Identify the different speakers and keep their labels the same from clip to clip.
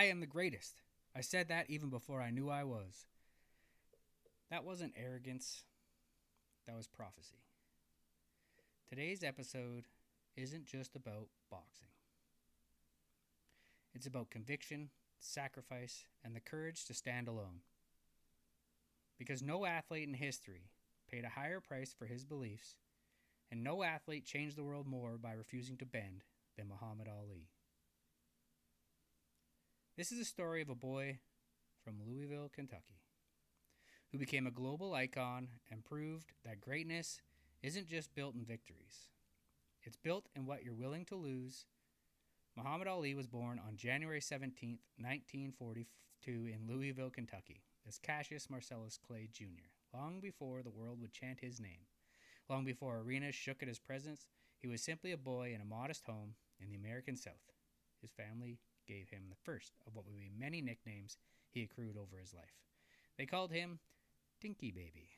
Speaker 1: I am the greatest. I said that even before I knew I was. That wasn't arrogance, that was prophecy. Today's episode isn't just about boxing. It's about conviction, sacrifice, and the courage to stand alone. Because no athlete in history paid a higher price for his beliefs, and no athlete changed the world more by refusing to bend than Muhammad Ali. This is a story of a boy from Louisville, Kentucky, who became a global icon and proved that greatness isn't just built in victories. It's built in what you're willing to lose. Muhammad Ali was born on January 17, 1942 in Louisville, Kentucky, as Cassius Marcellus Clay Jr., long before the world would chant his name. Long before arenas shook at his presence, he was simply a boy in a modest home in the American South. His family gave him the first of what would be many nicknames he accrued over his life. They called him Dinky Baby,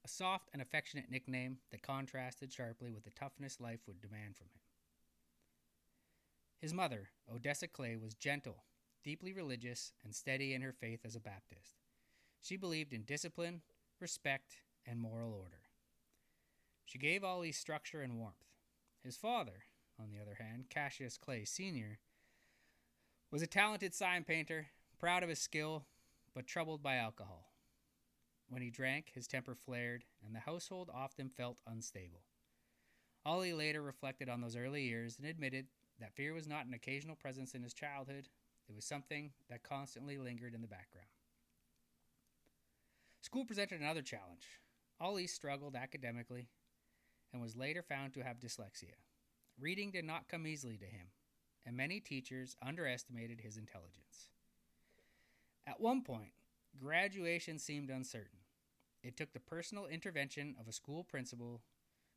Speaker 1: a soft and affectionate nickname that contrasted sharply with the toughness life would demand from him. His mother, Odessa Clay, was gentle, deeply religious, and steady in her faith as a Baptist. She believed in discipline, respect, and moral order. She gave Ali structure and warmth. His father, on the other hand, Cassius Clay Sr., was a talented sign painter, proud of his skill, but troubled by alcohol. When he drank, his temper flared, and the household often felt unstable. Ali later reflected on those early years and admitted that fear was not an occasional presence in his childhood. It was something that constantly lingered in the background. School presented another challenge. Ali struggled academically and was later found to have dyslexia. Reading did not come easily to him, and many teachers underestimated his intelligence. At one point, graduation seemed uncertain. It took the personal intervention of a school principal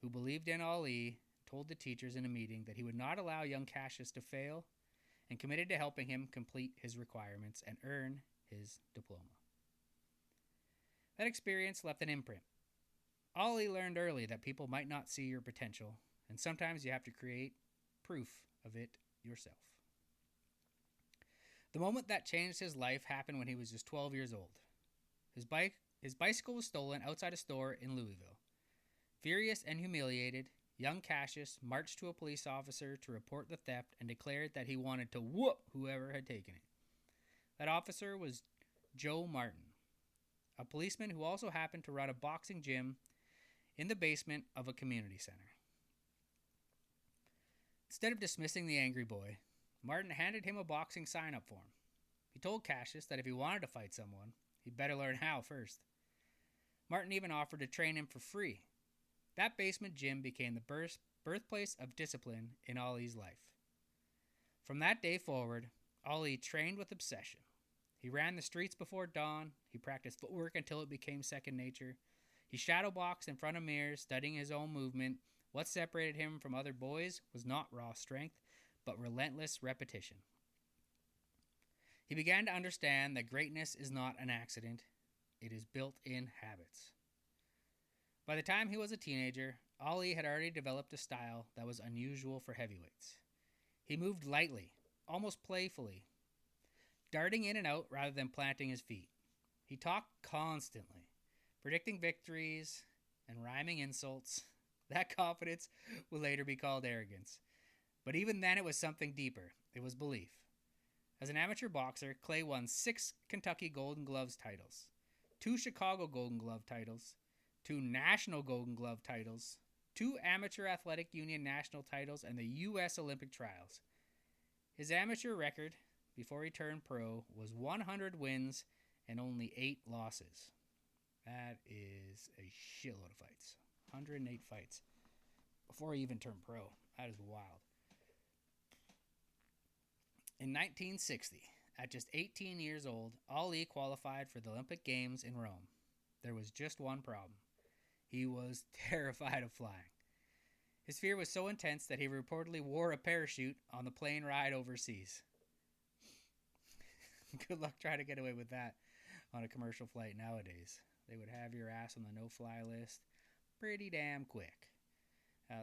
Speaker 1: who believed in Ali, told the teachers in a meeting that he would not allow young Cassius to fail, and committed to helping him complete his requirements and earn his diploma. That experience left an imprint. Ali learned early that people might not see your potential, and sometimes you have to create proof of it yourself. The moment that changed his life happened when he was just 12 years old. His bicycle was stolen outside a store in Louisville. Furious and humiliated, young Cassius marched to a police officer to report the theft and declared that he wanted to whoop whoever had taken it. That officer was Joe Martin, a policeman who also happened to run a boxing gym in the basement of a community center. Instead of dismissing the angry boy, Martin handed him a boxing sign-up form. He told Cassius that if he wanted to fight someone, he'd better learn how first. Martin even offered to train him for free. That basement gym became the birthplace of discipline in Ali's life. From that day forward, Ali trained with obsession. He ran the streets before dawn. He practiced footwork until it became second nature. He shadowboxed in front of mirrors, studying his own movement. What separated him from other boys was not raw strength, but relentless repetition. He began to understand that greatness is not an accident. It is built in habits. By the time he was a teenager, Ali had already developed a style that was unusual for heavyweights. He moved lightly, almost playfully, darting in and out rather than planting his feet. He talked constantly, predicting victories and rhyming insults. That confidence would later be called arrogance. But even then it was something deeper. It was belief. As an amateur boxer, Clay won 6 Kentucky Golden Gloves titles, 2 Chicago Golden Glove titles, 2 National Golden Glove titles, 2 Amateur Athletic Union national titles, and the U.S. Olympic trials. His amateur record, before he turned pro, was 100 wins and only 8 losses. That is a shitload of fights. 108 fights before he even turned pro. That is wild. In 1960, at just 18 years old, Ali qualified for the Olympic Games in Rome. There was just one problem. He was terrified of flying. His fear was so intense that he reportedly wore a parachute on the plane ride overseas. Good luck trying to get away with that on a commercial flight nowadays. They would have your ass on the no-fly list pretty damn quick.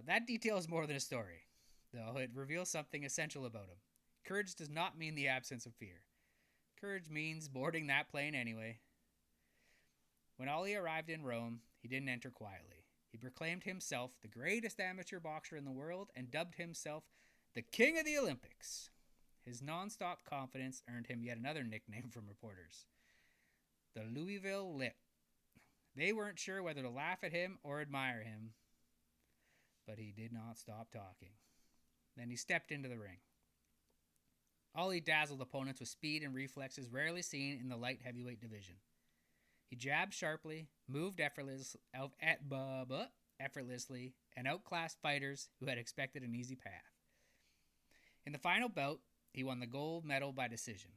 Speaker 1: That detail is more than a story, though it reveals something essential about him. courage does not mean the absence of fear. Courage means boarding that plane anyway. When Ali arrived in Rome, he didn't enter quietly. He proclaimed himself the greatest amateur boxer in the world and dubbed himself the King of the Olympics. His non-stop confidence earned him yet another nickname from reporters, the Louisville Lip. They weren't sure whether to laugh at him or admire him, but he did not stop talking. Then he stepped into the ring. Ali dazzled opponents with speed and reflexes rarely seen in the light heavyweight division. He jabbed sharply, moved effortlessly, and outclassed fighters who had expected an easy path. In the final bout, he won the gold medal by decision.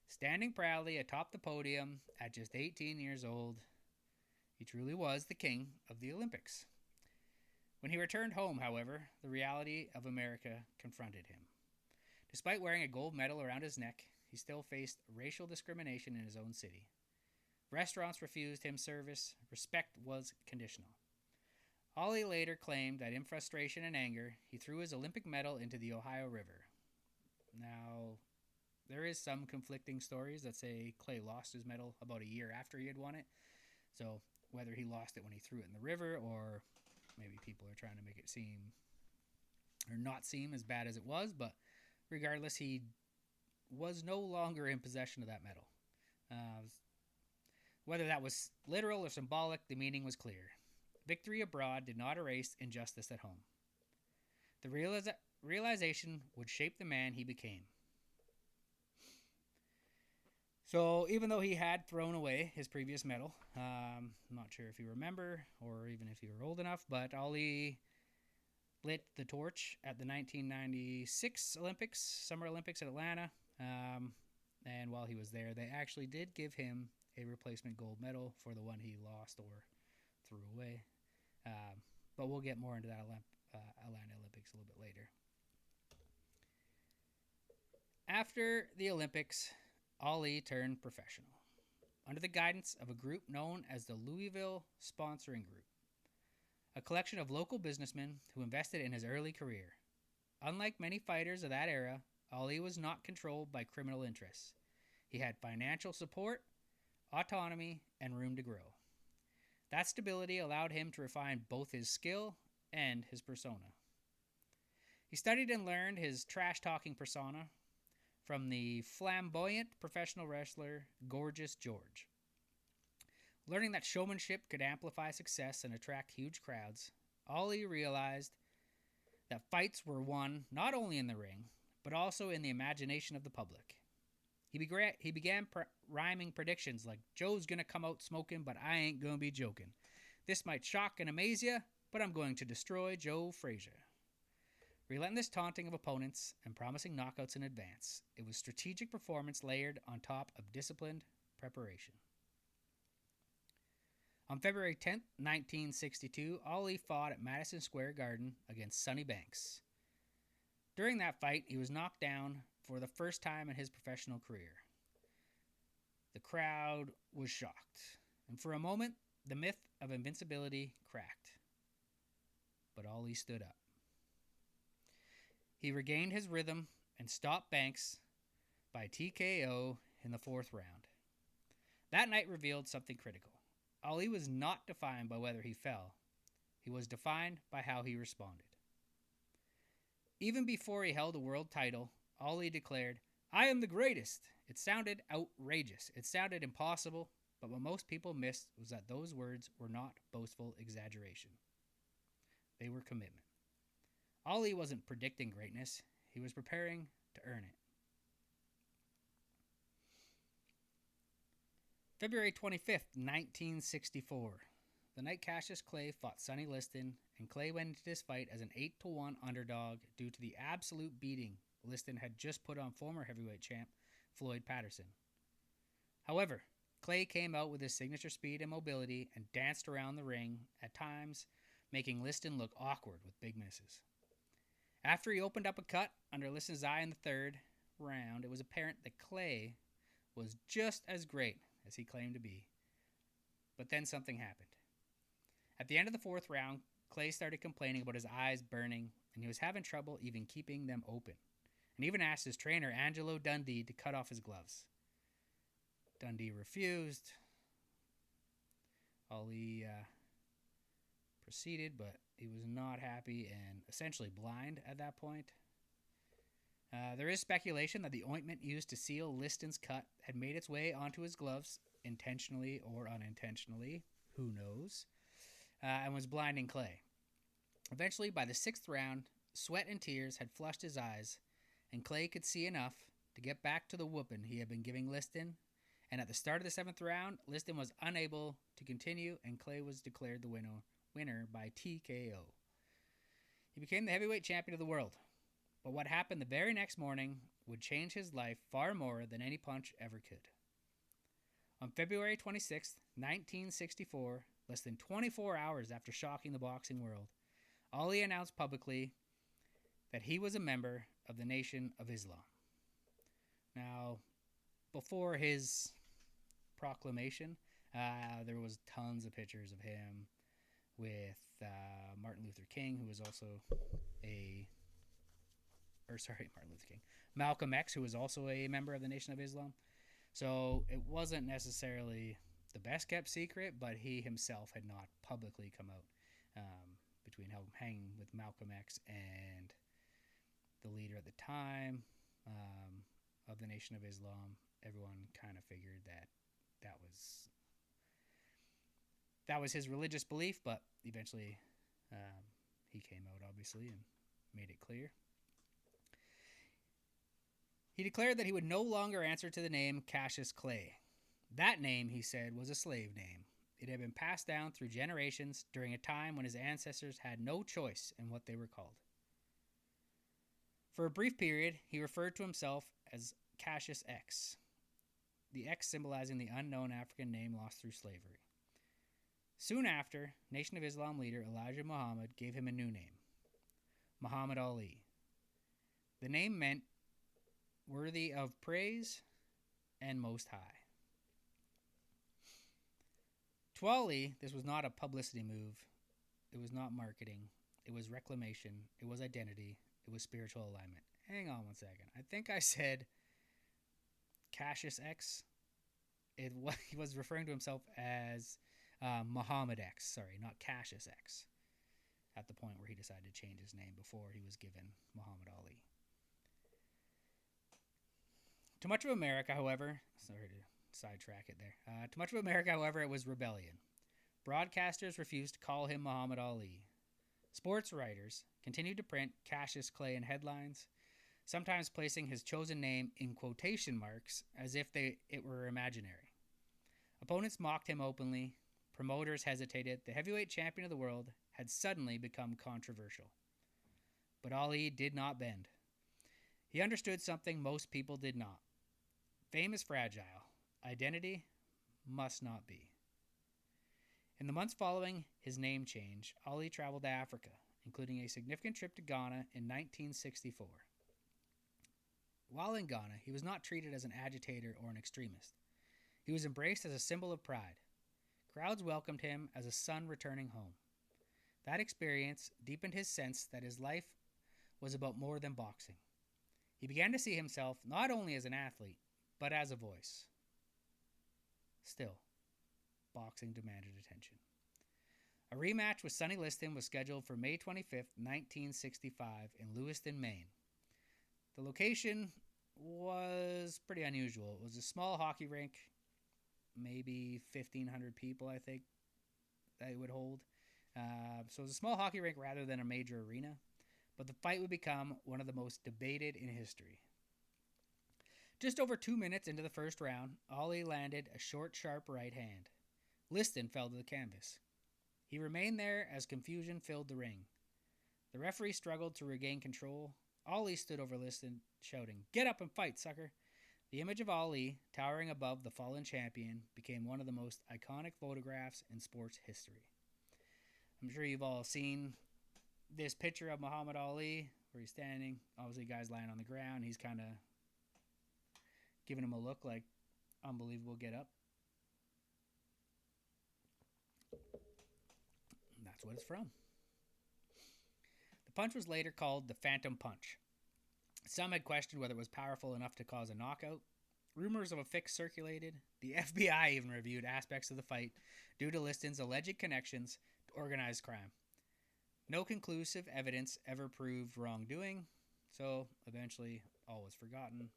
Speaker 1: Standing proudly atop the podium at just 18 years old, he truly was the king of the Olympics. When he returned home, however, the reality of America confronted him. Despite wearing a gold medal around his neck, he still faced racial discrimination in his own city. Restaurants refused him service. Respect was conditional. Ali later claimed that in frustration and anger, he threw his Olympic medal into the Ohio River. Now, there is some conflicting stories that say Clay lost his medal about a year after he had won it. So whether he lost it when he threw it in the river, or maybe people are trying to make it seem or not seem as bad as it was, but regardless, he was no longer in possession of that medal. Whether that was literal or symbolic, the meaning was clear. Victory abroad did not erase injustice at home. The realization would shape the man he became. So even though he had thrown away his previous medal, I'm not sure if you remember or even if you were old enough, but Ali lit the torch at the 1996 Olympics, Summer Olympics at Atlanta. And while he was there, they actually did give him a replacement gold medal for the one he lost or threw away. But we'll get more into that Atlanta Olympics a little bit later. After the Olympics, Ali turned professional under the guidance of a group known as the Louisville Sponsoring Group, a collection of local businessmen who invested in his early career. Unlike many fighters of that era, Ali was not controlled by criminal interests. He had financial support, autonomy, and room to grow. That stability allowed him to refine both his skill and his persona. He studied and learned his trash-talking persona from the flamboyant professional wrestler Gorgeous George. Learning that showmanship could amplify success and attract huge crowds, Ali realized that fights were won not only in the ring, but also in the imagination of the public. He began rhyming predictions like, "Joe's gonna come out smoking, but I ain't gonna be joking. This might shock and amaze ya, but I'm going to destroy Joe Frazier." Relentless taunting of opponents and promising knockouts in advance, it was strategic performance layered on top of disciplined preparation. On February 10th, 1962, Ali fought at Madison Square Garden against Sonny Banks. During that fight, he was knocked down for the first time in his professional career. The crowd was shocked, and for a moment, the myth of invincibility cracked. But Ali stood up. He regained his rhythm and stopped Banks by TKO in the 4th round. That night revealed something critical. Ali was not defined by whether he fell. He was defined by how he responded. Even before he held a world title, Ali declared, "I am the greatest." It sounded outrageous. It sounded impossible, but what most people missed was that those words were not boastful exaggeration. They were commitment. Ali wasn't predicting greatness. He was preparing to earn it. February 25th, 1964. The night Cassius Clay fought Sonny Liston, and Clay went into this fight as an 8-1 underdog due to the absolute beating Liston had just put on former heavyweight champ Floyd Patterson. However, Clay came out with his signature speed and mobility and danced around the ring, at times making Liston look awkward with big misses. After he opened up a cut under Liston's eye in the 3rd round, it was apparent that Clay was just as great as he claimed to be. But then something happened. At the end of the 4th round, Clay started complaining about his eyes burning, and he was having trouble even keeping them open. and even asked his trainer, Angelo Dundee, to cut off his gloves. Dundee refused. Ali proceeded, but he was not happy and essentially blind at that point. There is speculation that the ointment used to seal Liston's cut had made its way onto his gloves, intentionally or unintentionally, who knows, and was blinding Clay. Eventually, by the 6th round, sweat and tears had flushed his eyes, and Clay could see enough to get back to the whooping he had been giving Liston, and at the start of the 7th round, Liston was unable to continue, and Clay was declared the winner by TKO. He became the heavyweight champion of the world. But what happened the very next morning would change his life far more than any punch ever could. On February 26, 1964, less than 24 hours after shocking the boxing world, Ali announced publicly that he was a member of the Nation of Islam. Now, before his proclamation, there was tons of pictures of him with Martin Luther King, who was also Malcolm X, who was also a member of the Nation of Islam. So it wasn't necessarily the best kept secret, but he himself had not publicly come out between hanging with Malcolm X and the leader at the time of the Nation of Islam. Everyone kind of figured that was his religious belief, but eventually he came out, obviously, and made it clear. He declared that he would no longer answer to the name Cassius Clay. That name, he said, was a slave name. It had been passed down through generations during a time when his ancestors had no choice in what they were called. For a brief period, he referred to himself as Cassius X, the X symbolizing the unknown African name lost through slavery. Soon after, Nation of Islam leader Elijah Muhammad gave him a new name, Muhammad Ali. The name meant worthy of praise and most high. To Ali, this was not a publicity move. It was not marketing. It was reclamation. It was identity. It was spiritual alignment. Hang on one second. I think I said Cassius X. He was referring to himself as Muhammad X. Sorry, not Cassius X. At the point where he decided to change his name before he was given Muhammad Ali. To much of America, however, sorry to sidetrack it there. To much of America, however, it was rebellion. Broadcasters refused to call him Muhammad Ali. Sports writers continued to print Cassius Clay in headlines, sometimes placing his chosen name in quotation marks as if it were imaginary. Opponents mocked him openly. Promoters hesitated. The heavyweight champion of the world had suddenly become controversial. But Ali did not bend. He understood something most people did not. Fame is fragile. Identity must not be. In the months following his name change, Ali traveled to Africa, including a significant trip to Ghana in 1964. While in Ghana, he was not treated as an agitator or an extremist. He was embraced as a symbol of pride. Crowds welcomed him as a son returning home. That experience deepened his sense that his life was about more than boxing. He began to see himself not only as an athlete, but as a voice. Still, boxing demanded attention. A rematch with Sonny Liston was scheduled for May 25th, 1965 in Lewiston, Maine. The location was pretty unusual. It was a small hockey rink, maybe 1,500 people, I think, that it would hold. So it was a small hockey rink rather than a major arena, but the fight would become one of the most debated in history. Just over 2 minutes into the first round, Ali landed a short, sharp right hand. Liston fell to the canvas. He remained there as confusion filled the ring. The referee struggled to regain control. Ali stood over Liston, shouting, "Get up and fight, sucker!" The image of Ali, towering above the fallen champion, became one of the most iconic photographs in sports history. I'm sure you've all seen this picture of Muhammad Ali, where he's standing. Obviously, the guy's lying on the ground. He's kind of giving him a look like, unbelievable, get up. And that's what it's from. The punch was later called the Phantom Punch. Some had questioned whether it was powerful enough to cause a knockout. Rumors of a fix circulated. The FBI even reviewed aspects of the fight due to Liston's alleged connections to organized crime. No conclusive evidence ever proved wrongdoing, so eventually all was forgotten.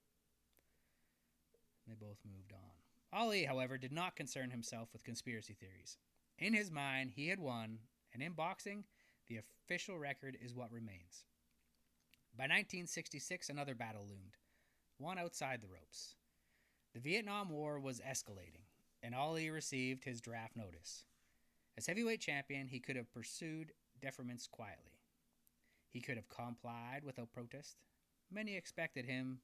Speaker 1: They both moved on. Ali, however, did not concern himself with conspiracy theories. In his mind, he had won, and in boxing, the official record is what remains. By 1966, another battle loomed, one outside the ropes. The Vietnam War was escalating, and Ali received his draft notice. As heavyweight champion, he could have pursued deferments quietly. He could have complied without protest. Many expected him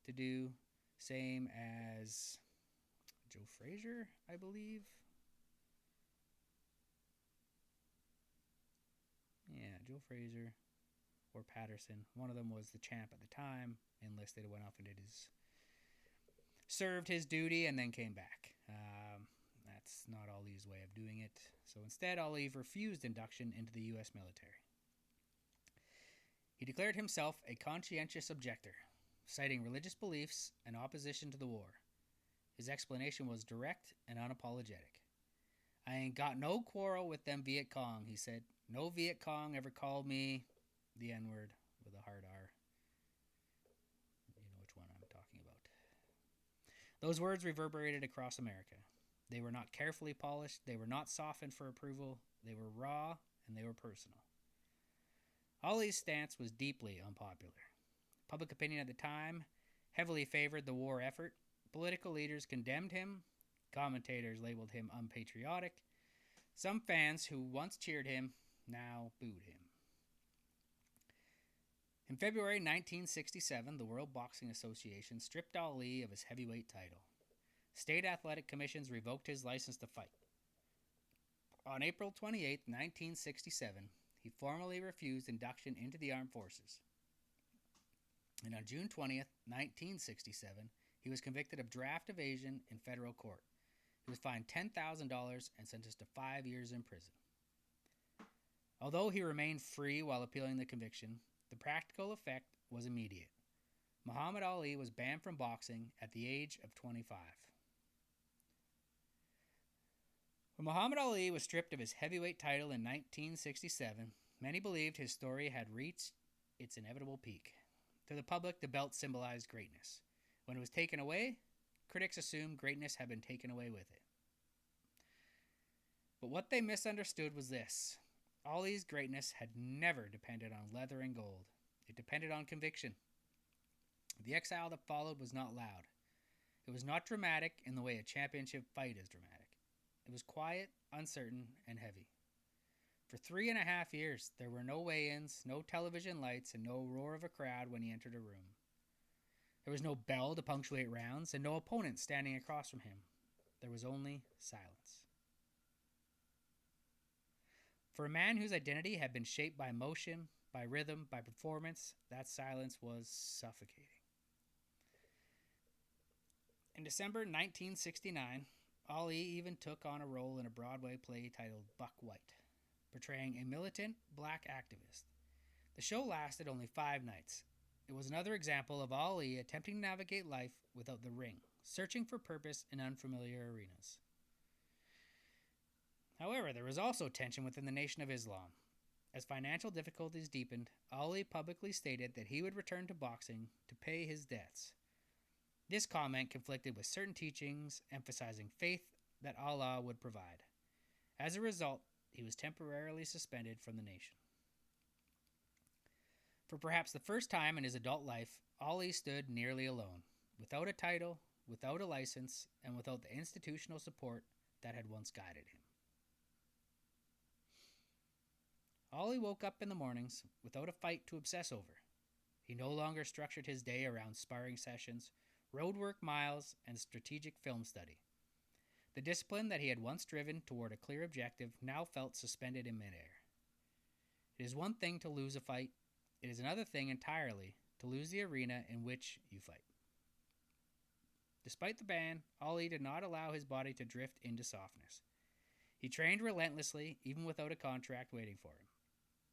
Speaker 1: to do same as Joe Frazier, I believe. Yeah, Joe Frazier or Patterson. One of them was the champ at the time, enlisted, went off and served his duty, and then came back. That's not Ali's way of doing it. So instead, Ali refused induction into the U.S. military. He declared himself a conscientious objector, citing religious beliefs and opposition to the war. His explanation was direct and unapologetic. "I ain't got no quarrel with them Viet Cong," he said. "No Viet Cong ever called me the N-word with a hard R." You know which one I'm talking about. Those words reverberated across America. They were not carefully polished. They were not softened for approval. They were raw, and they were personal. Ali's stance was deeply unpopular. Public opinion at the time heavily favored the war effort. Political leaders condemned him. Commentators labeled him unpatriotic. Some fans who once cheered him now booed him. In February 1967, the World Boxing Association stripped Ali of his heavyweight title. State athletic commissions revoked his license to fight. On April 28, 1967, he formally refused induction into the armed forces. And on June 20th, 1967, he was convicted of draft evasion in federal court. He was fined $10,000 and sentenced to 5 years in prison. Although he remained free while appealing the conviction, the practical effect was immediate. Muhammad Ali was banned from boxing at the age of 25. When Muhammad Ali was stripped of his heavyweight title in 1967, many believed his story had reached its inevitable peak. To the public, the belt symbolized greatness. When it was taken away, critics assumed greatness had been taken away with it. But what they misunderstood was this: Ali's greatness had never depended on leather and gold. It depended on conviction. The exile that followed was not loud. It was not dramatic in the way a championship fight is dramatic. It was quiet, uncertain, and heavy. For 3.5 years, there were no weigh-ins, no television lights, and no roar of a crowd when he entered a room. There was no bell to punctuate rounds, and no opponent standing across from him. There was only silence. For a man whose identity had been shaped by motion, by rhythm, by performance, that silence was suffocating. In December 1969, Ali even took on a role in a Broadway play titled Buck White, portraying a militant black activist. The show lasted only 5 nights. It was another example of Ali attempting to navigate life without the ring, searching for purpose in unfamiliar arenas. However, there was also tension within the Nation of Islam. As financial difficulties deepened, Ali publicly stated that he would return to boxing to pay his debts. This comment conflicted with certain teachings emphasizing faith that Allah would provide. As a result, he was temporarily suspended from the nation. For perhaps the first time in his adult life, Ali stood nearly alone, without a title, without a license, and without the institutional support that had once guided him. Ali woke up in the mornings without a fight to obsess over. He no longer structured his day around sparring sessions, roadwork miles, and strategic film study. The discipline that he had once driven toward a clear objective now felt suspended in midair. It is one thing to lose a fight. It is another thing entirely to lose the arena in which you fight. Despite the ban, Ali did not allow his body to drift into softness. He trained relentlessly, even without a contract waiting for him.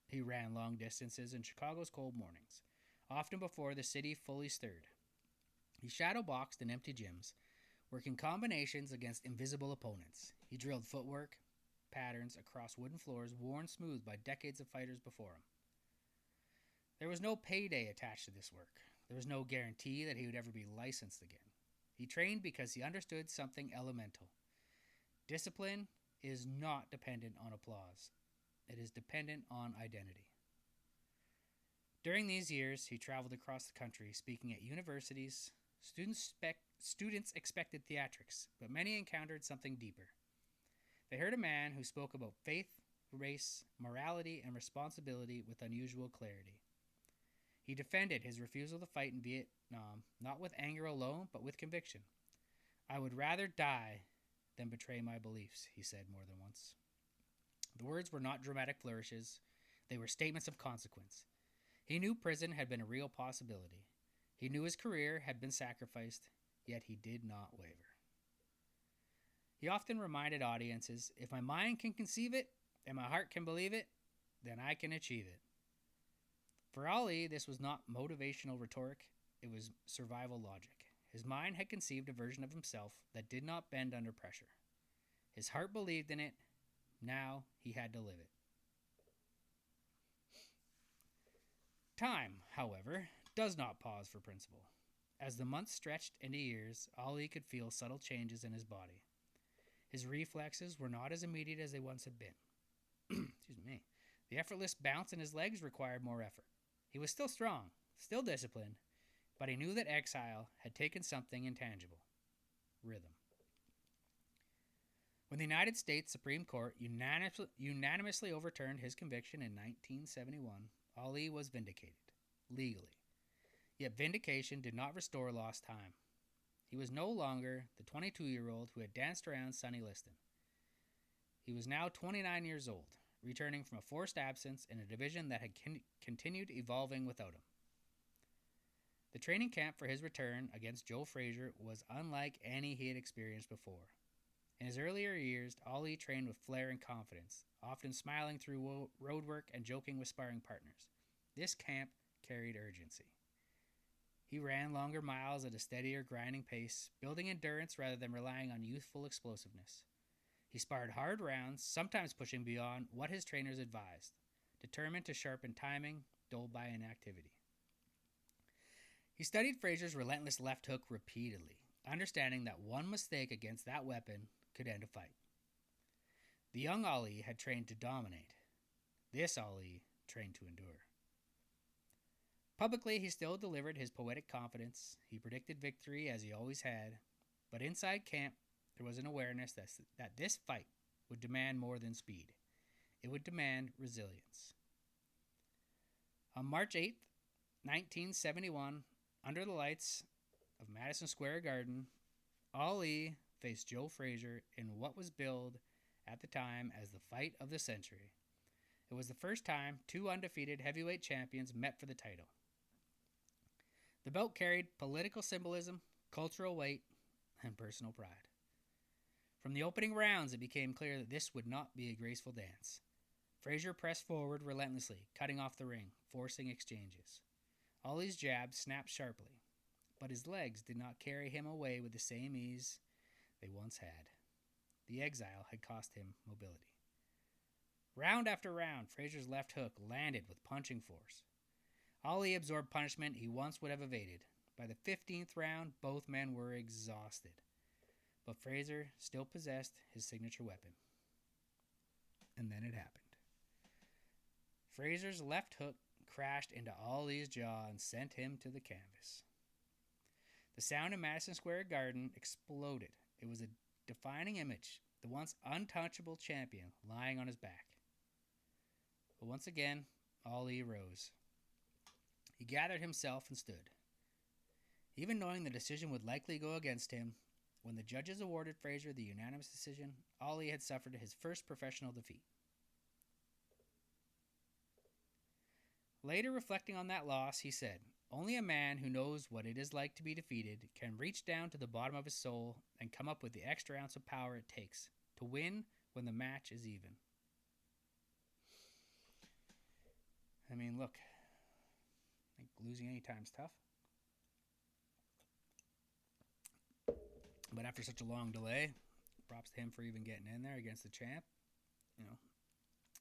Speaker 1: He ran long distances in Chicago's cold mornings, often before the city fully stirred. He shadowboxed in empty gyms, working combinations against invisible opponents. He drilled footwork patterns across wooden floors worn smooth by decades of fighters before him. There was no payday attached to this work. There was no guarantee that he would ever be licensed again. He trained because he understood something elemental. Discipline is not dependent on applause. It is dependent on identity. During these years, he traveled across the country speaking at universities. Students expected theatrics, but many encountered something deeper. They heard a man who spoke about faith, race, morality, and responsibility with unusual clarity. He defended his refusal to fight in Vietnam, not with anger alone, but with conviction. "I would rather die than betray my beliefs," he said more than once. The words were not dramatic flourishes. They were statements of consequence. He knew prison had been a real possibility. He knew his career had been sacrificed, yet he did not waver. He often reminded audiences, "If my mind can conceive it and my heart can believe it, then I can achieve it." For Ali, this was not motivational rhetoric, it was survival logic. His mind had conceived a version of himself that did not bend under pressure. His heart believed in it. Now he had to live it. Time, however, does not pause for principle. As the months stretched into years, Ali could feel subtle changes in his body. His reflexes were not as immediate as they once had been. Excuse me. The effortless bounce in his legs required more effort. He was still strong, still disciplined, but he knew that exile had taken something intangible: rhythm. When the United States Supreme Court unanimously overturned his conviction in 1971, Ali was vindicated, legally. Yet vindication did not restore lost time. He was no longer the 22-year-old who had danced around Sonny Liston. He was now 29 years old, returning from a forced absence in a division that had continued evolving without him. The training camp for his return against Joe Frazier was unlike any he had experienced before. In his earlier years, Ali trained with flair and confidence, often smiling through road work and joking with sparring partners. This camp carried urgency. He ran longer miles at a steadier, grinding pace, building endurance rather than relying on youthful explosiveness. He sparred hard rounds, sometimes pushing beyond what his trainers advised, determined to sharpen timing, dulled by inactivity. He studied Frazier's relentless left hook repeatedly, understanding that one mistake against that weapon could end a fight. The young Ali had trained to dominate. This Ali trained to endure. Publicly, he still delivered his poetic confidence. He predicted victory as he always had, but inside camp, there was an awareness that this fight would demand more than speed. It would demand resilience. On March 8th, 1971, under the lights of Madison Square Garden, Ali faced Joe Frazier in what was billed at the time as the fight of the century. It was the first time two undefeated heavyweight champions met for the title. The bout carried political symbolism, cultural weight, and personal pride. From the opening rounds, it became clear that this would not be a graceful dance. Frazier pressed forward relentlessly, cutting off the ring, forcing exchanges. Ali's jabs snapped sharply, but his legs did not carry him away with the same ease they once had. The exile had cost him mobility. Round after round, Frazier's left hook landed with punching force. Ali absorbed punishment he once would have evaded. By the 15th round, both men were exhausted, but Frazier still possessed his signature weapon. And then it happened. Frazier's left hook crashed into Ali's jaw and sent him to the canvas. The sound in Madison Square Garden exploded. It was a defining image, the once untouchable champion lying on his back. But once again, Ali rose. He gathered himself and stood. Even knowing the decision would likely go against him, when the judges awarded Frazier the unanimous decision, Ali had suffered his first professional defeat. Later, reflecting on that loss, he said, "Only a man who knows what it is like to be defeated can reach down to the bottom of his soul and come up with the extra ounce of power it takes to win when the match is even." I mean, look. I think losing any time's tough. But after such a long delay, props to him for even getting in there against the champ. You know,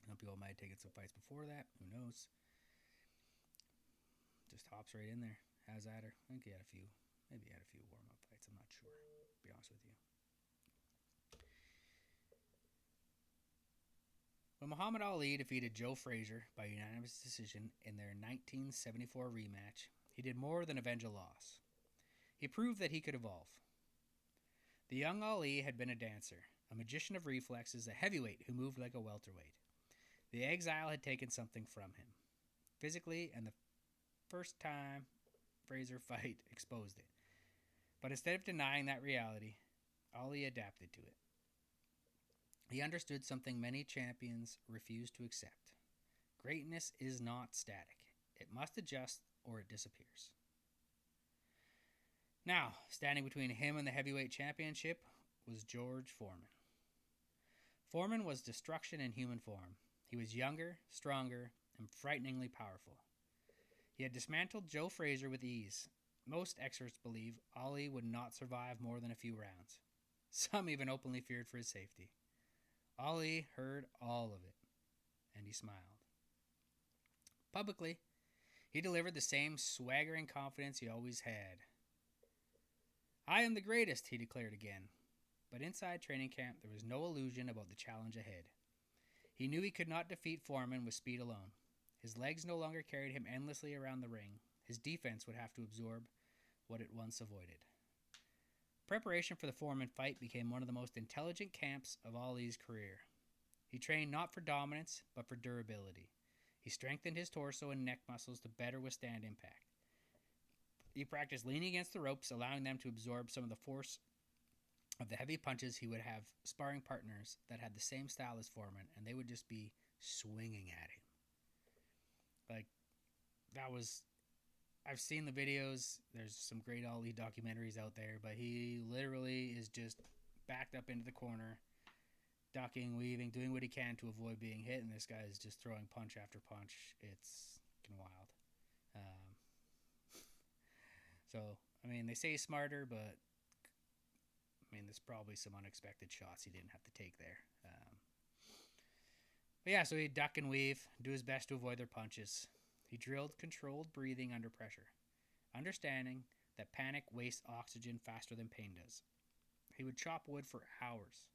Speaker 1: some people might have taken some fights before that. Who knows? Just hops right in there. Has at her. I think he had a few. Maybe he had a few warm-up fights. I'm not sure, to be honest with you. When Muhammad Ali defeated Joe Frazier by unanimous decision in their 1974 rematch, he did more than avenge a loss. He proved that he could evolve. The young Ali had been a dancer, a magician of reflexes, a heavyweight who moved like a welterweight. The exile had taken something from him, physically, and the first time Frazier fight exposed it. But instead of denying that reality, Ali adapted to it. He understood something many champions refuse to accept. Greatness is not static. It must adjust or it disappears. Now, standing between him and the heavyweight championship was George Foreman. Foreman was destruction in human form. He was younger, stronger, and frighteningly powerful. He had dismantled Joe Frazier with ease. Most experts believe Ali would not survive more than a few rounds. Some even openly feared for his safety. Ali heard all of it, and he smiled. Publicly, he delivered the same swaggering confidence he always had. I am the greatest, he declared again. But inside training camp, there was no illusion about the challenge ahead. He knew he could not defeat Foreman with speed alone. His legs no longer carried him endlessly around the ring. His defense would have to absorb what it once avoided. Preparation for the Foreman fight became one of the most intelligent camps of Ali's career. He trained not for dominance, but for durability. He strengthened his torso and neck muscles to better withstand impact. He practiced leaning against the ropes, allowing them to absorb some of the force of the heavy punches. He would have sparring partners that had the same style as Foreman, and they would just be swinging at him. Like, that was... I've seen the videos. There's some great Ali documentaries out there, but he literally is just backed up into the corner, ducking, weaving, doing what he can to avoid being hit, and this guy is just throwing punch after punch. It's fucking wild. So, I mean, they say he's smarter, but, I mean, there's probably some unexpected shots he didn't have to take there. But yeah, so he'd duck and weave, do his best to avoid their punches. He drilled controlled breathing under pressure, understanding that panic wastes oxygen faster than pain does. He would chop wood for hours,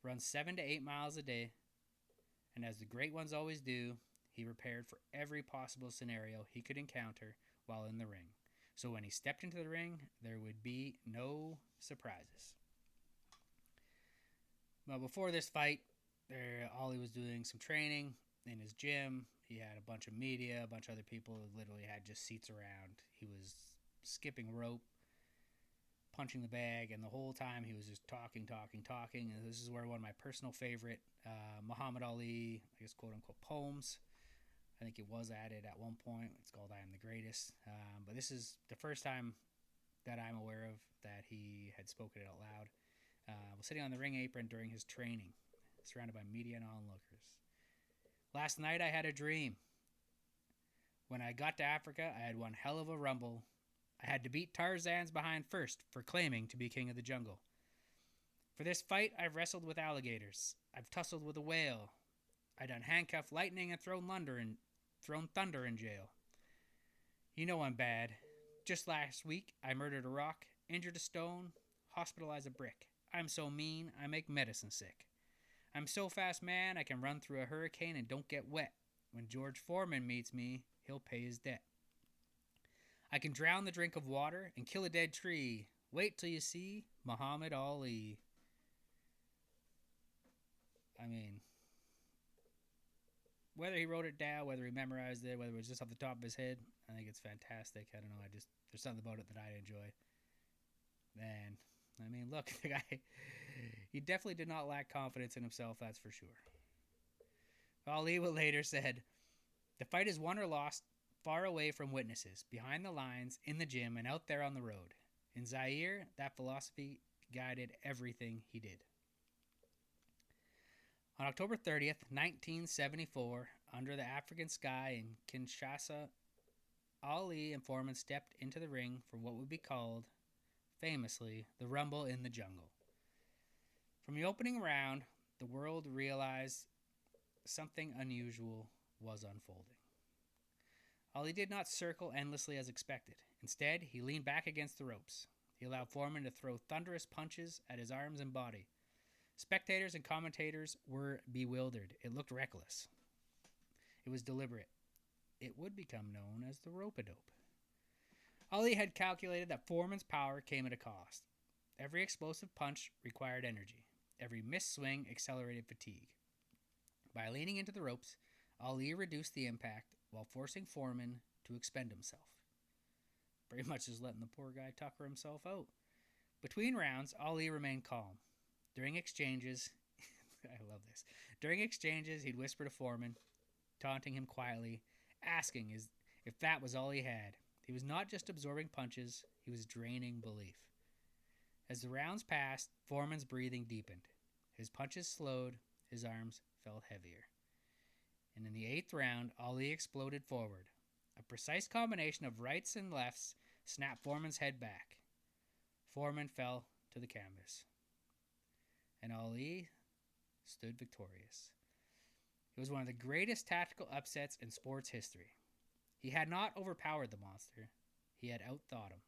Speaker 1: run 7 to 8 miles a day, and as the great ones always do, he prepared for every possible scenario he could encounter while in the ring. So when he stepped into the ring, there would be no surprises. Well, before this fight, Ali was doing some training in his gym. He had a bunch of media, a bunch of other people who literally had just seats around. He was skipping rope, punching the bag, and the whole time he was just talking. And this is where one of my personal favorite Muhammad Ali, I guess, quote-unquote, poems, I think it was added at one point. It's called I Am the Greatest. But this is the first time that I'm aware of that he had spoken it out loud. Was sitting on the ring apron during his training, surrounded by media and onlookers. Last night I had a dream. When I got to Africa, I had one hell of a rumble. I had to beat Tarzan's behind first for claiming to be king of the jungle. For this fight, I've wrestled with alligators. I've tussled with a whale. I done handcuffed lightning and thrown thunder in jail. You know I'm bad. Just last week, I murdered a rock, injured a stone, hospitalized a brick. I'm so mean, I make medicine sick. I'm so fast, man, I can run through a hurricane and don't get wet. When George Foreman meets me, he'll pay his debt. I can drown the drink of water and kill a dead tree. Wait till you see Muhammad Ali. I mean, whether he wrote it down, whether he memorized it, whether it was just off the top of his head, I think it's fantastic. I don't know, there's something about it that I enjoy. And, I mean, look, the guy, he definitely did not lack confidence in himself, that's for sure. Ali would later said, the fight is won or lost far away from witnesses, behind the lines, in the gym, and out there on the road. In Zaire, that philosophy guided everything he did. On October 30th, 1974, under the African sky in Kinshasa, Ali and Foreman stepped into the ring for what would be called, famously, the Rumble in the Jungle. From the opening round, the world realized something unusual was unfolding. Ali did not circle endlessly as expected. Instead, he leaned back against the ropes. He allowed Foreman to throw thunderous punches at his arms and body. Spectators and commentators were bewildered. It looked reckless. It was deliberate. It would become known as the rope-a-dope. Ali had calculated that Foreman's power came at a cost. Every explosive punch required energy. Every missed swing accelerated fatigue. By leaning into the ropes, Ali reduced the impact while forcing Foreman to expend himself. Pretty much just letting the poor guy tucker himself out. Between rounds, Ali remained calm. During exchanges, I love this. During exchanges, he'd whisper to Foreman, taunting him quietly, asking if that was all he had. He was not just absorbing punches, he was draining belief. As the rounds passed, Foreman's breathing deepened. His punches slowed, his arms felt heavier. And in the 8th round, Ali exploded forward. A precise combination of rights and lefts snapped Foreman's head back. Foreman fell to the canvas. And Ali stood victorious. It was one of the greatest tactical upsets in sports history. He had not overpowered the monster. He had outthought him.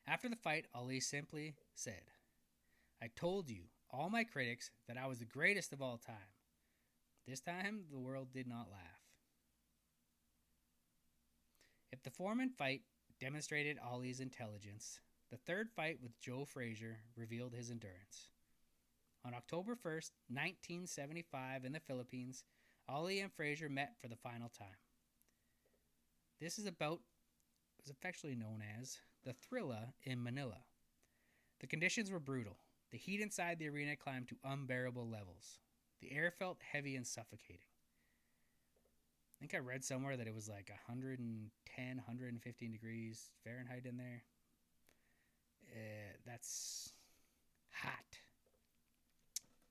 Speaker 1: After the fight, Ali simply said, "I told you, all my critics, that I was the greatest of all time." This time, the world did not laugh. If the Foreman fight demonstrated Ali's intelligence, the third fight with Joe Frazier revealed his endurance. On October 1st, 1975, in the Philippines, Ali and Frazier met for the final time. This is about what was affectionately known as the Thrilla in Manila. The conditions were brutal. The heat inside the arena climbed to unbearable levels. The air felt heavy and suffocating. I think I read somewhere that it was like 110, 115 degrees Fahrenheit in there. That's hot.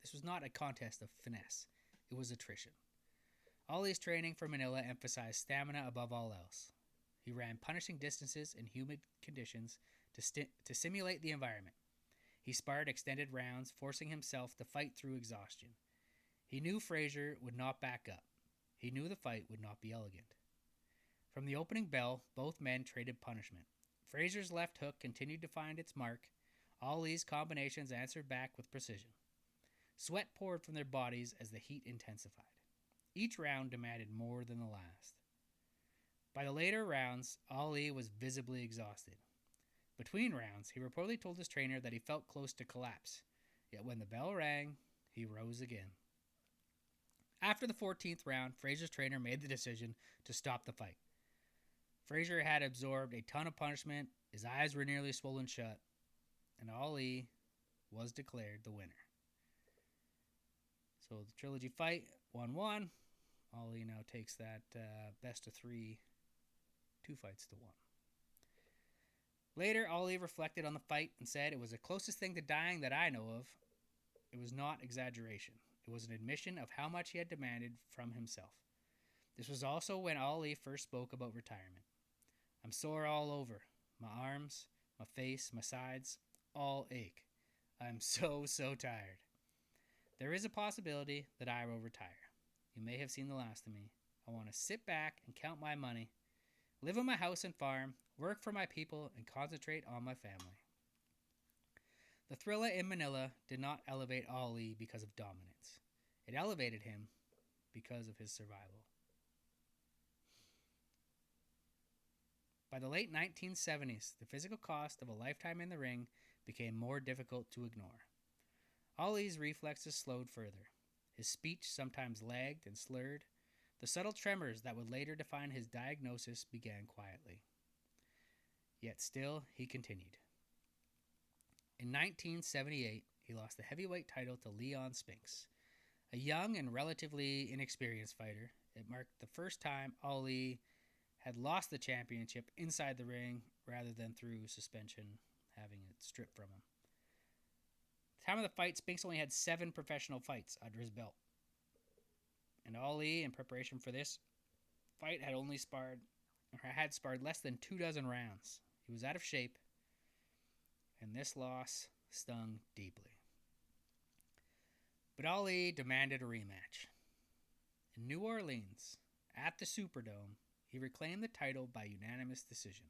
Speaker 1: This was not a contest of finesse. It was attrition. Ali's training for Manila emphasized stamina above all else. He ran punishing distances in humid conditions to simulate the environment. He sparred extended rounds, forcing himself to fight through exhaustion. He knew Frazier would not back up. He knew the fight would not be elegant. From the opening bell, both men traded punishment. Frazier's left hook continued to find its mark. Ali's combinations answered back with precision. Sweat poured from their bodies as the heat intensified. Each round demanded more than the last. By the later rounds, Ali was visibly exhausted. Between rounds, he reportedly told his trainer that he felt close to collapse. Yet when the bell rang, he rose again. After the 14th round, Frazier's trainer made the decision to stop the fight. Frazier had absorbed a ton of punishment, his eyes were nearly swollen shut, and Ali was declared the winner. So the trilogy fight, 1-1. Ali now takes that best of 3, 2 fights to 1. Later, Ali reflected on the fight and said, "It was the closest thing to dying that I know of. It was not exaggeration. It was an admission of how much he had demanded from himself." This was also when Ali first spoke about retirement. "I'm sore all over. My arms, my face, my sides, all ache. I'm so tired. There is a possibility that I will retire. You may have seen the last of me. I want to sit back and count my money, live in my house and farm, work for my people, and concentrate on my family." The Thrilla in Manila did not elevate Ali because of dominance. It elevated him because of his survival. By the late 1970s, the physical cost of a lifetime in the ring became more difficult to ignore. Ali's reflexes slowed further. His speech sometimes lagged and slurred. The subtle tremors that would later define his diagnosis began quietly. Yet still, he continued. In 1978, he lost the heavyweight title to Leon Spinks, a young and relatively inexperienced fighter. It marked the first time Ali had lost the championship inside the ring rather than through suspension, having it stripped from him. At the time of the fight, Spinks only had 7 professional fights under his belt. And Ali, in preparation for this fight, had only sparred had sparred less than 24 rounds. He was out of shape, and this loss stung deeply. But Ali demanded a rematch. In New Orleans, at the Superdome, he reclaimed the title by unanimous decision,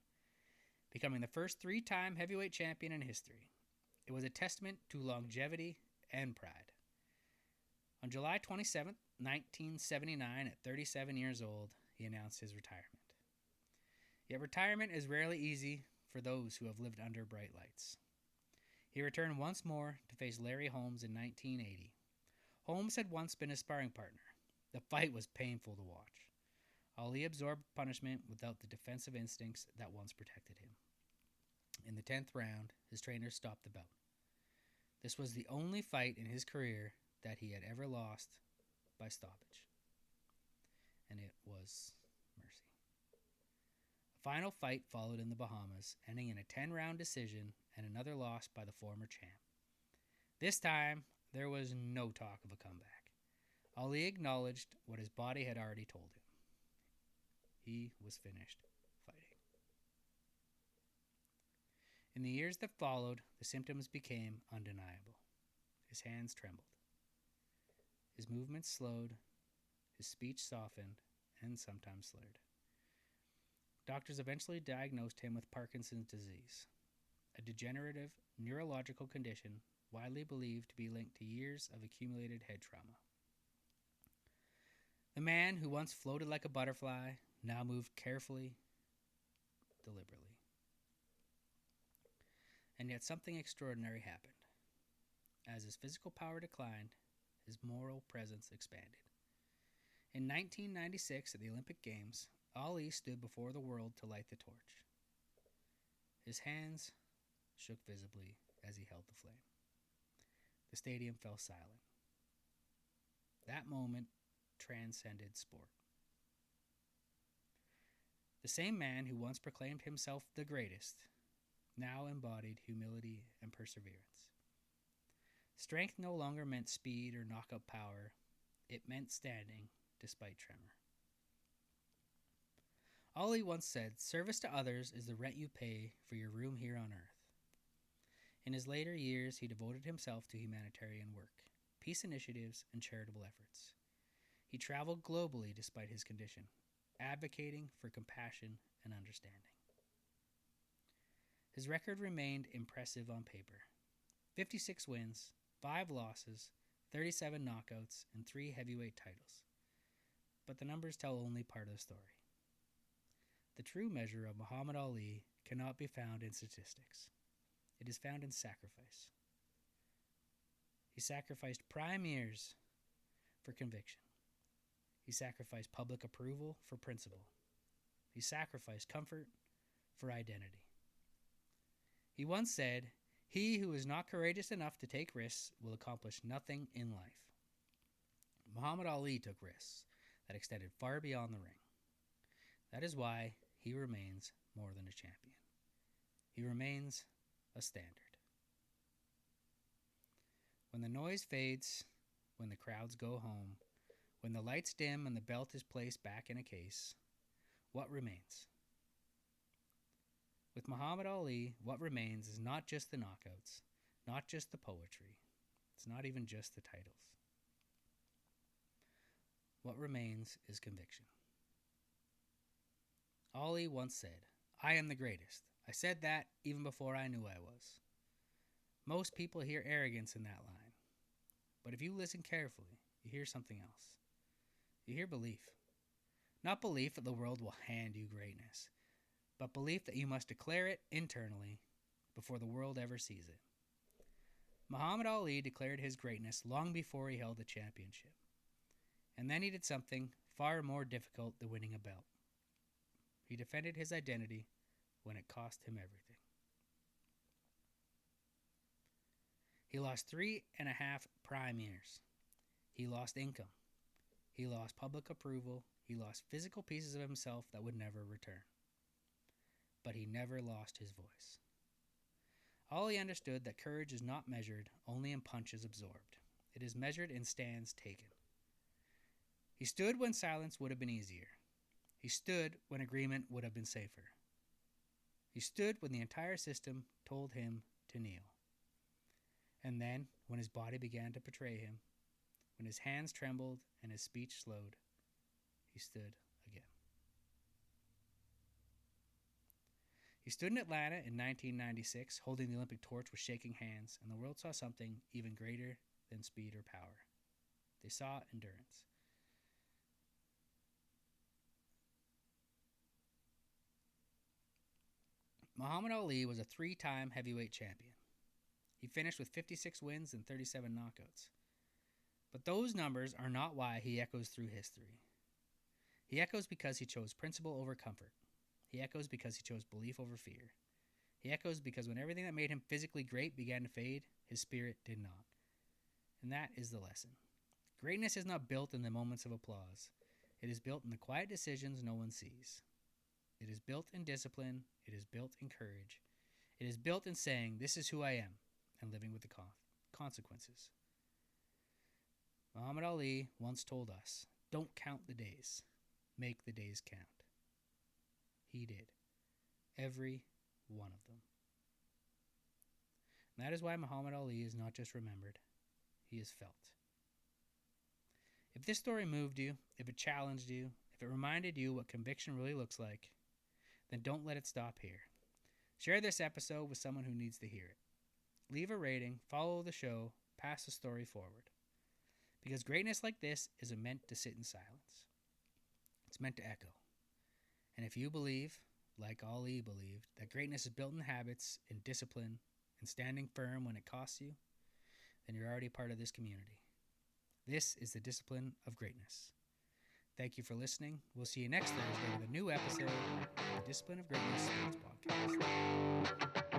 Speaker 1: becoming the first three-time heavyweight champion in history. It was a testament to longevity and pride. On July 27, 1979, at 37 years old, he announced his retirement. Yet retirement is rarely easy for those who have lived under bright lights. He returned once more to face Larry Holmes in 1980. Holmes had once been his sparring partner. The fight was painful to watch. Ali absorbed punishment without the defensive instincts that once protected him. In the 10th round, his trainer stopped the bout. This was the only fight in his career that he had ever lost by stoppage. And it was mercy. A final fight followed in the Bahamas, ending in a 10-round decision and another loss by the former champ. This time, there was no talk of a comeback. Ali acknowledged what his body had already told him. He was finished fighting. In the years that followed, the symptoms became undeniable. His hands trembled. His movements slowed. His speech softened and sometimes slurred. Doctors eventually diagnosed him with Parkinson's disease, a degenerative neurological condition widely believed to be linked to years of accumulated head trauma. The man who once floated like a butterfly now moved carefully, deliberately. And yet something extraordinary happened. As his physical power declined, his moral presence expanded. In 1996 at the Olympic Games, Ali stood before the world to light the torch. His hands shook visibly as he held the flame. The stadium fell silent. That moment transcended sport. The same man who once proclaimed himself the greatest now embodied humility and perseverance. Strength no longer meant speed or knockout power. It meant standing despite tremor. Ali once said, "Service to others is the rent you pay for your room here on earth." In his later years, he devoted himself to humanitarian work, peace initiatives, and charitable efforts. He traveled globally despite his condition, advocating for compassion and understanding. His record remained impressive on paper. 56 wins, 5 losses, 37 knockouts, and 3 heavyweight titles. But the numbers tell only part of the story. The true measure of Muhammad Ali cannot be found in statistics. It is found in sacrifice. He sacrificed prime years for conviction. He sacrificed public approval for principle. He sacrificed comfort for identity. He once said, "He who is not courageous enough to take risks will accomplish nothing in life." Muhammad Ali took risks that extended far beyond the ring. That is why he remains more than a champion. He remains a standard. When the noise fades, when the crowds go home, when the lights dim and the belt is placed back in a case, what remains? With Muhammad Ali, what remains is not just the knockouts, not just the poetry. It's not even just the titles. What remains is conviction. Ali once said, "I am the greatest. I said that even before I knew I was." Most people hear arrogance in that line. But if you listen carefully, you hear something else. You hear belief. Not belief that the world will hand you greatness, but belief that you must declare it internally before the world ever sees it. Muhammad Ali declared his greatness long before he held the championship. And then he did something far more difficult than winning a belt. He defended his identity when it cost him everything. He lost 3.5 prime years. He lost income. He lost public approval. He lost physical pieces of himself that would never return. But he never lost his voice. Ali understood that courage is not measured only in punches absorbed. It is measured in stands taken. He stood when silence would have been easier. He stood when agreement would have been safer. He stood when the entire system told him to kneel. And then, when his body began to betray him, when his hands trembled and his speech slowed, he stood again. He stood in Atlanta in 1996, holding the Olympic torch with shaking hands, and the world saw something even greater than speed or power. They saw endurance. Muhammad Ali was a 3-time heavyweight champion. He finished with 56 wins and 37 knockouts. But those numbers are not why he echoes through history. He echoes because he chose principle over comfort. He echoes because he chose belief over fear. He echoes because when everything that made him physically great began to fade, his spirit did not. And that is the lesson. Greatness is not built in the moments of applause. It is built in the quiet decisions no one sees. It is built in discipline. It is built in courage. It is built in saying, "This is who I am," and living with the consequences. Muhammad Ali once told us, "Don't count the days. Make the days count." He did. Every one of them. And that is why Muhammad Ali is not just remembered. He is felt. If this story moved you, if it challenged you, if it reminded you what conviction really looks like, then don't let it stop here. Share this episode with someone who needs to hear it. Leave a rating, follow the show, pass the story forward. Because greatness like this isn't meant to sit in silence. It's meant to echo. And if you believe, like Ali believed, that greatness is built in habits, in discipline, and standing firm when it costs you, then you're already part of this community. This is the discipline of greatness. Thank you for listening. We'll see you next Thursday with a new episode of the Discipline of Greatness Sports Podcast.